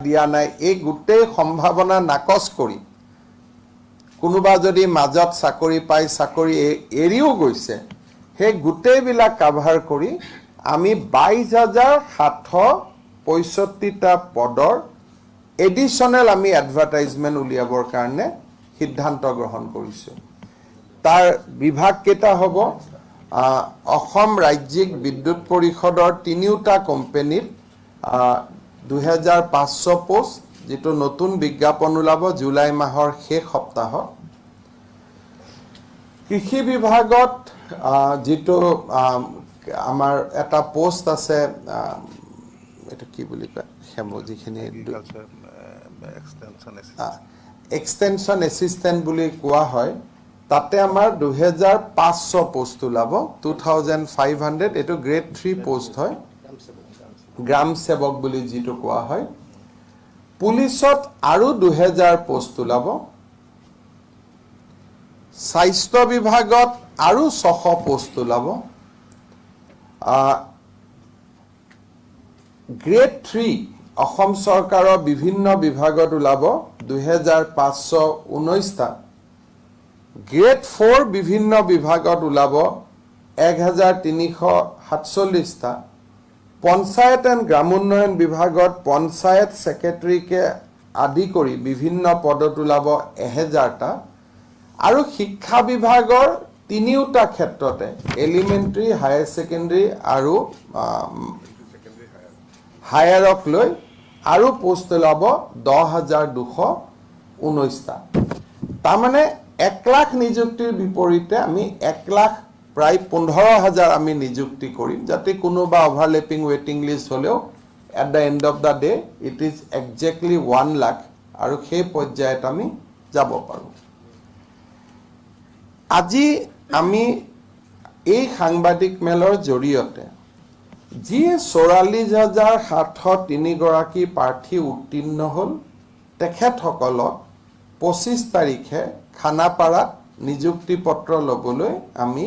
দিয়া নাই এই গোটেই সম্ভাৱনা নাকচ কৰি কোনোবা যদি মাজত চাকৰি পাই চাকৰি এৰিও গৈছে সেই গোটেইবিলাক কাভাৰ কৰি আমি 22,765টা পদৰ এডিশনাল আমি এডভাৰটাইজমেন্ট উলিয়াবৰ কাৰণে সিদ্ধান্ত গ্ৰহণ কৰিছো তাৰ বিভাগ কেইটা হ'ব অসম ৰাজ্যিক বিদ্যুৎ পৰিষদৰ তিনিটা কোম্পানীৰ 2,500 পোষ্ট যেটো নতুন বিজ্ঞাপন ওলাব জুলাই মাহৰ শেষ সপ্তাহত কৃষি বিভাগত যেটো আমাৰ এটা পোষ্ট আছে এটা কি বুলি কয় হেমজিখিনি এক্সটেনশন এসিস্টেন্ট বুলি কোৱা হয় তাতে আমাৰ 2,500 পোষ্ট ওলাব 2,500 এটো গ্ৰেড 3 পোষ্ট হয় গ্ৰাম সেবক বুলি যেটো কোৱা হয় পুলিশত আৰু 2,000 পোষ্ট ওলাব স্বাস্থ্য বিভাগত আৰু 600 পোষ্ট ওলাব গ্ৰেড 3 অসম চৰকাৰৰ বিভিন্ন বিভাগত ওলাব 2,519 টা গ্ৰেড 4 বিভিন্ন বিভাগত ওলাব 1,347 টা পঞ্চায়ত এণ্ড গ্ৰাম উন্নয়ন বিভাগত পঞ্চায়ত সেক্ৰেটাৰীকে আদি কৰি বিভিন্ন পদত ওলাব 1,000 টা আৰু শিক্ষা বিভাগৰ তিনিটা ক্ষেত্ৰতে এলিমেন্টাৰী হায়াৰ সেকেন্ডাৰী আৰু হায়াৰক লৈ আৰু পোষ্ট ওলাব 10,219 টা তাৰমানে 1 লাখ নিযুক্তিৰ বিপৰীতে আমি 1 লাখ প্ৰায় 15,000 আমি নিযুক্তি কৰিম যাতে কোনোবা ওভাৰলেপিং ওয়েটিং লিষ্ট হলেও at the end of the day it is exactly 1 lakh আৰু সেই পৰ্যায়ত আমি যাব পাৰো আজি আমি এই সাংবাদিক মেলৰ জৰিয়তে যি 44,703 গৰাকী প্ৰাৰ্থী উত্তীৰ্ণ হল তেখেতসকলক 25 তাৰিখে খানাপাৰাত নিযুক্তি পত্ৰ লবলৈ আমি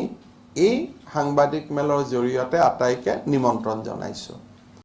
এই সাংবাদিক মেলৰ জৰিয়তে আটাইকে নিমন্ত্ৰণ জনাইছো